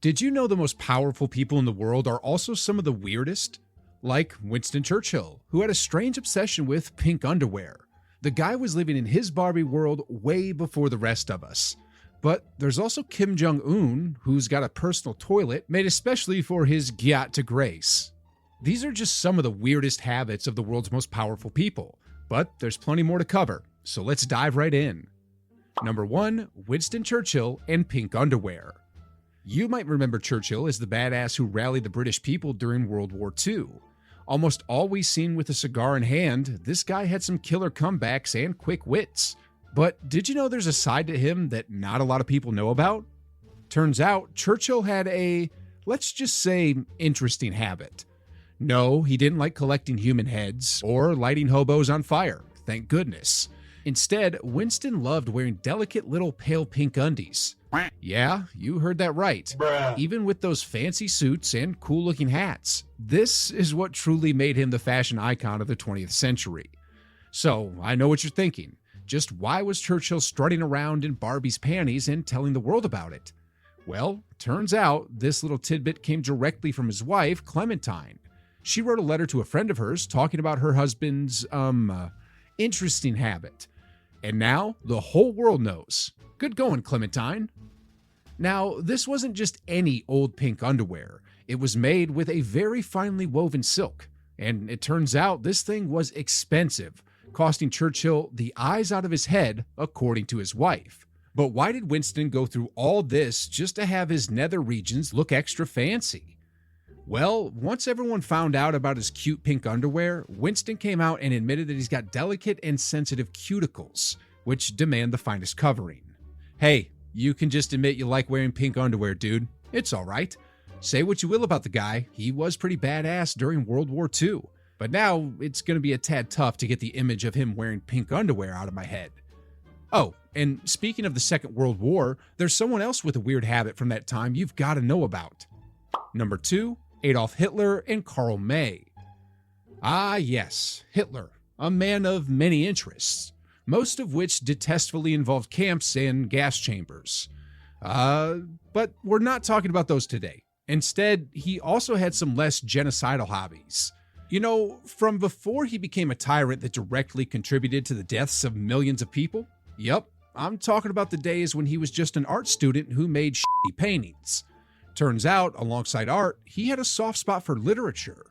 Did you know the most powerful people in the world are also some of the weirdest? Like Winston Churchill, who had a strange obsession with pink underwear. The guy was living in his Barbie world way before the rest of us. But there's also Kim Jong-un, who's got a personal toilet made especially for his gyat to grace. These are just some of the weirdest habits of the world's most powerful people. But there's plenty more to cover, so let's dive right in. Number 1, Winston Churchill and pink underwear. You might remember Churchill as the badass who rallied the British people during World War II. Almost always seen with a cigar in hand, this guy had some killer comebacks and quick wits. But did you know there's a side to him that not a lot of people know about? Turns out Churchill had a, let's just say, interesting habit. No, he didn't like collecting human heads or lighting hobos on fire, thank goodness. Instead, Winston loved wearing delicate little pale pink undies. Yeah, you heard that right. Bruh. Even with those fancy suits and cool-looking hats. This is what truly made him the fashion icon of the 20th century. So, I know what you're thinking. Just why was Churchill strutting around in Barbie's panties and telling the world about it? Well, turns out this little tidbit came directly from his wife, Clementine. She wrote a letter to a friend of hers talking about her husband's, interesting habit. And now, the whole world knows. Good going, Clementine. Now, this wasn't just any old pink underwear. It was made with a very finely woven silk. And it turns out this thing was expensive, costing Churchill the eyes out of his head, according to his wife. But why did Winston go through all this just to have his nether regions look extra fancy? Well, once everyone found out about his cute pink underwear, Winston came out and admitted that he's got delicate and sensitive cuticles, which demand the finest covering. Hey, you can just admit you like wearing pink underwear, dude. It's all right. Say what you will about the guy, he was pretty badass during World War II. But now it's going to be a tad tough to get the image of him wearing pink underwear out of my head. Oh, and speaking of the Second World War, there's someone else with a weird habit from that time you've got to know about. Number 2, Adolf Hitler and Karl May. Ah yes, Hitler, a man of many interests, most of which detestfully involved camps and gas chambers. But we're not talking about those today. Instead, he also had some less genocidal hobbies. You know, from before he became a tyrant that directly contributed to the deaths of millions of people? Yup, I'm talking about the days when he was just an art student who made shitty paintings. Turns out, alongside art, he had a soft spot for literature.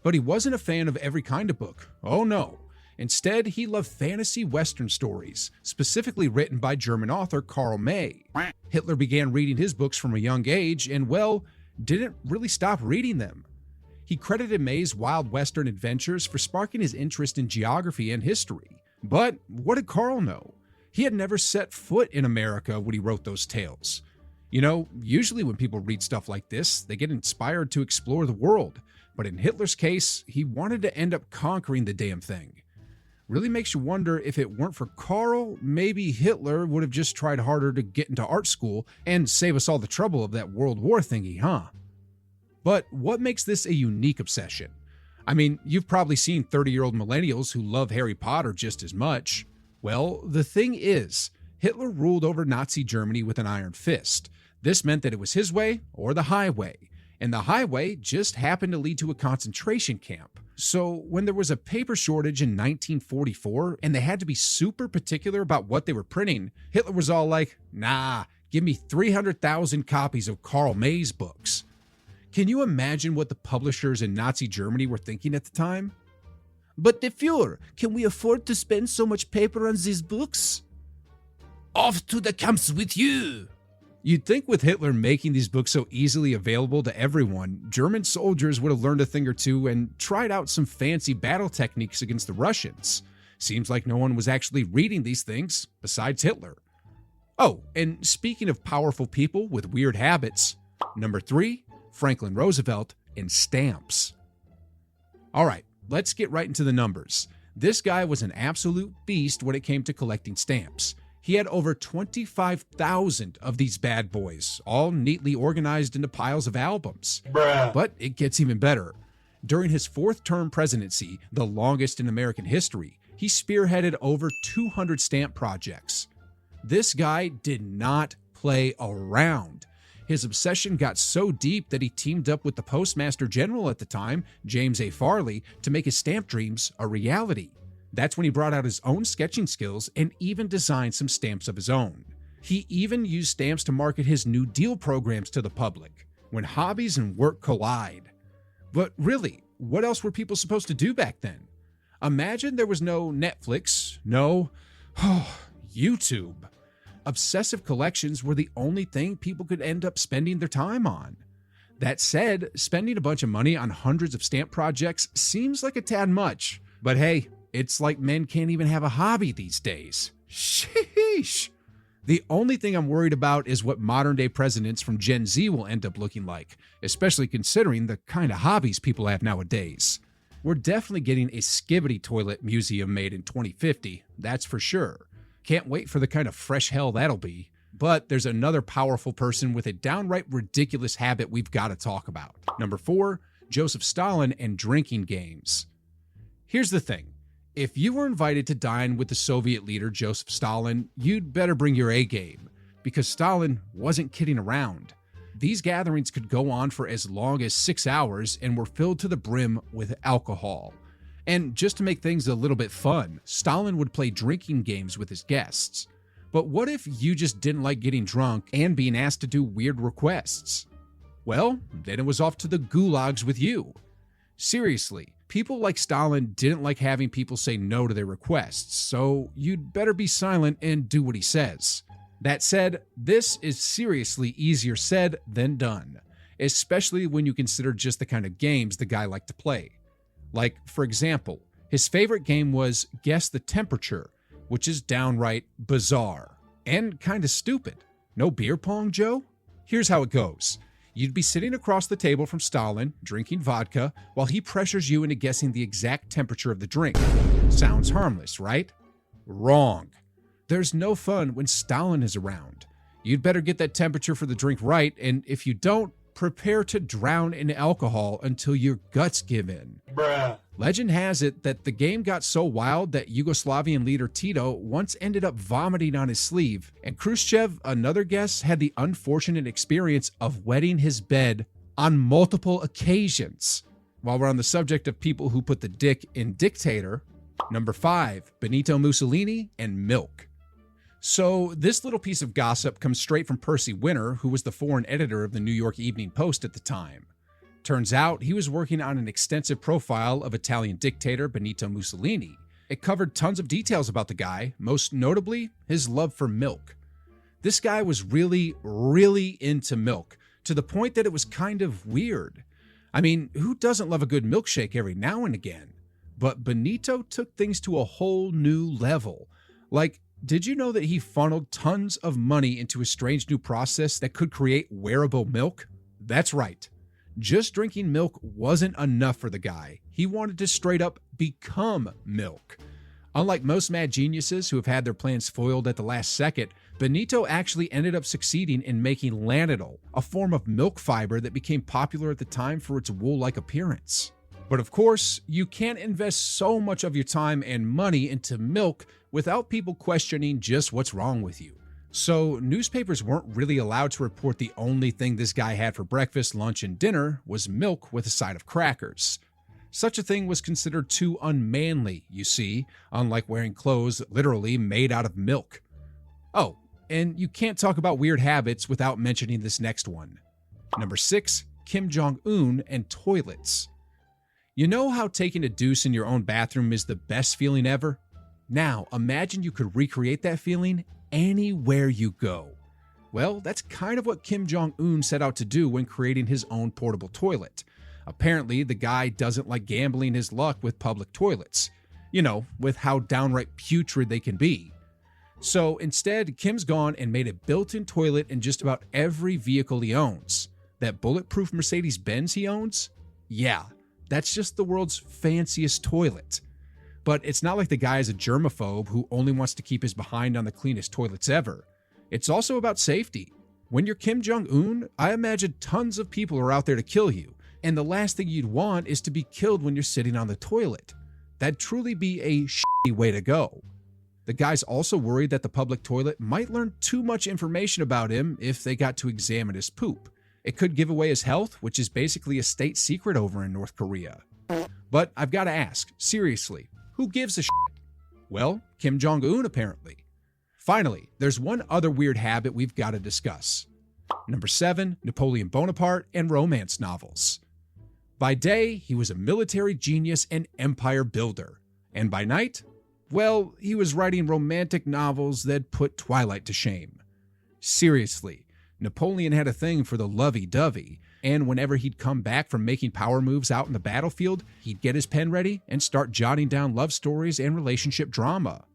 But he wasn't a fan of every kind of book. Oh no. Instead, he loved fantasy Western stories, specifically written by German author Karl May. Hitler began reading his books from a young age and, well, didn't really stop reading them. He credited May's wild Western adventures for sparking his interest in geography and history. But what did Karl know? He had never set foot in America when he wrote those tales. You know, usually when people read stuff like this, they get inspired to explore the world. But in Hitler's case, he wanted to end up conquering the damn thing. Really makes you wonder if it weren't for Karl, maybe Hitler would have just tried harder to get into art school and save us all the trouble of that World War thingy, huh? But what makes this a unique obsession? I mean, you've probably seen 30-year-old millennials who love Harry Potter just as much. Well, the thing is, Hitler ruled over Nazi Germany with an iron fist. This meant that it was his way or the highway, and the highway just happened to lead to a concentration camp. So when there was a paper shortage in 1944 and they had to be super particular about what they were printing, Hitler was all like, nah, give me 300,000 copies of Karl May's books. Can you imagine what the publishers in Nazi Germany were thinking at the time? But the Führer, can we afford to spend so much paper on these books? Off to the camps with you! You'd think with Hitler making these books so easily available to everyone, German soldiers would have learned a thing or two and tried out some fancy battle techniques against the Russians. Seems like no one was actually reading these things besides Hitler. Oh, and speaking of powerful people with weird habits, number 3, Franklin Roosevelt and stamps. All right, let's get right into the numbers. This guy was an absolute beast when it came to collecting stamps. He had over 25,000 of these bad boys, all neatly organized into piles of albums. Bruh. But it gets even better. During his 4th-term presidency, the longest in American history, he spearheaded over 200 stamp projects. This guy did not play around. His obsession got so deep that he teamed up with the Postmaster General at the time, James A. Farley, to make his stamp dreams a reality. That's when he brought out his own sketching skills and even designed some stamps of his own. He even used stamps to market his New Deal programs to the public, when hobbies and work collide. But really, what else were people supposed to do back then? Imagine there was no Netflix, no YouTube. Obsessive collections were the only thing people could end up spending their time on. That said, spending a bunch of money on hundreds of stamp projects seems like a tad much. But hey, it's like men can't even have a hobby these days. Sheesh. The only thing I'm worried about is what modern-day presidents from Gen Z will end up looking like, especially considering the kind of hobbies people have nowadays. We're definitely getting a Skibidi toilet museum made in 2050, that's for sure. Can't wait for the kind of fresh hell that'll be. But there's another powerful person with a downright ridiculous habit we've got to talk about. Number 4, Joseph Stalin and drinking games. Here's the thing. If you were invited to dine with the Soviet leader Joseph Stalin, you'd better bring your A game, because Stalin wasn't kidding around. These gatherings could go on for as long as 6 hours and were filled to the brim with alcohol. And just to make things a little bit fun, Stalin would play drinking games with his guests. But what if you just didn't like getting drunk and being asked to do weird requests? Well, then it was off to the gulags with you. Seriously, people like Stalin didn't like having people say no to their requests, so you'd better be silent and do what he says. That said, this is seriously easier said than done, especially when you consider just the kind of games the guy liked to play. Like, for example, his favorite game was Guess the Temperature, which is downright bizarre and kind of stupid. No beer pong, Joe? Here's how it goes. You'd be sitting across the table from Stalin, drinking vodka, while he pressures you into guessing the exact temperature of the drink. Sounds harmless, right? Wrong. There's no fun when Stalin is around. You'd better get that temperature for the drink right, and if you don't, prepare to drown in alcohol until your guts give in. Bruh. Legend has it that the game got so wild that Yugoslavian leader Tito once ended up vomiting on his sleeve, and Khrushchev, another guest, had the unfortunate experience of wetting his bed on multiple occasions. While we're on the subject of people who put the dick in dictator, number 5, Benito Mussolini and milk. So this little piece of gossip comes straight from Percy Winter, who was the foreign editor of the New York Evening Post at the time. Turns out he was working on an extensive profile of Italian dictator Benito Mussolini. It covered tons of details about the guy, most notably his love for milk. This guy was really into milk, to the point that it was kind of weird. I mean, who doesn't love a good milkshake every now and again? But Benito took things to a whole new level. Like, did you know that he funneled tons of money into a strange new process that could create wearable milk? That's right. Just drinking milk wasn't enough for the guy. He wanted to straight up become milk. Unlike most mad geniuses who have had their plans foiled at the last second, Benito actually ended up succeeding in making lanolin, a form of milk fiber that became popular at the time for its wool-like appearance. But of course, you can't invest so much of your time and money into milk without people questioning just what's wrong with you. So newspapers weren't really allowed to report the only thing this guy had for breakfast, lunch, and dinner was milk with a side of crackers. Such a thing was considered too unmanly, you see, unlike wearing clothes literally made out of milk. Oh, and you can't talk about weird habits without mentioning this next one. Number 6, Kim Jong-un and toilets. You know how taking a deuce in your own bathroom is the best feeling ever? Now, imagine you could recreate that feeling anywhere you go. Well, that's kind of what Kim Jong-un set out to do when creating his own portable toilet. Apparently, the guy doesn't like gambling his luck with public toilets. You know, with how downright putrid they can be. So instead, Kim's gone and made a built-in toilet in just about every vehicle he owns. That bulletproof Mercedes-Benz he owns? Yeah, that's just the world's fanciest toilet. But it's not like the guy is a germaphobe who only wants to keep his behind on the cleanest toilets ever. It's also about safety. When you're Kim Jong-un, I imagine tons of people are out there to kill you, and the last thing you'd want is to be killed when you're sitting on the toilet. That'd truly be a shitty way to go. The guy's also worried that the public toilet might learn too much information about him if they got to examine his poop. It could give away his health, which is basically a state secret over in North Korea. But I've got to ask, seriously, who gives a shit? Well, Kim Jong-un apparently. Finally, there's one other weird habit we've got to discuss. Number 7, Napoleon Bonaparte and romance novels. By day, he was a military genius and empire builder. And by night, well, he was writing romantic novels that put Twilight to shame. Seriously, Napoleon had a thing for the lovey-dovey, and whenever he'd come back from making power moves out in the battlefield, he'd get his pen ready and start jotting down love stories and relationship drama.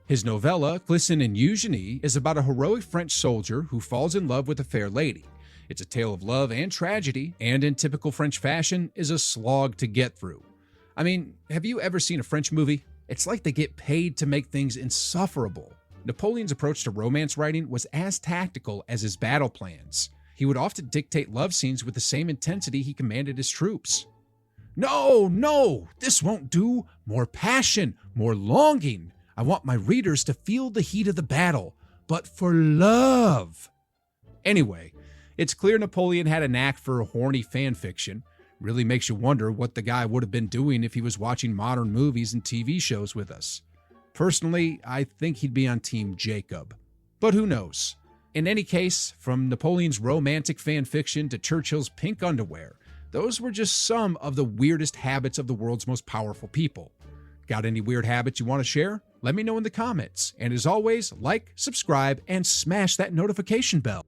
His novella, Clisson and Eugenie, is about a heroic French soldier who falls in love with a fair lady. It's a tale of love and tragedy, and in typical French fashion, is a slog to get through. I mean, have you ever seen a French movie? It's like they get paid to make things insufferable. Napoleon's approach to romance writing was as tactical as his battle plans. He would often dictate love scenes with the same intensity he commanded his troops. No, this won't do. More passion, more longing. I want my readers to feel the heat of the battle, but for love. Anyway, it's clear Napoleon had a knack for horny fan fiction. Really makes you wonder what the guy would have been doing if he was watching modern movies and TV shows with us. Personally, I think he'd be on Team Jacob. But who knows? In any case, from Napoleon's romantic fan fiction to Churchill's pink underwear, those were just some of the weirdest habits of the world's most powerful people. Got any weird habits you want to share? Let me know in the comments. And as always, like, subscribe, and smash that notification bell.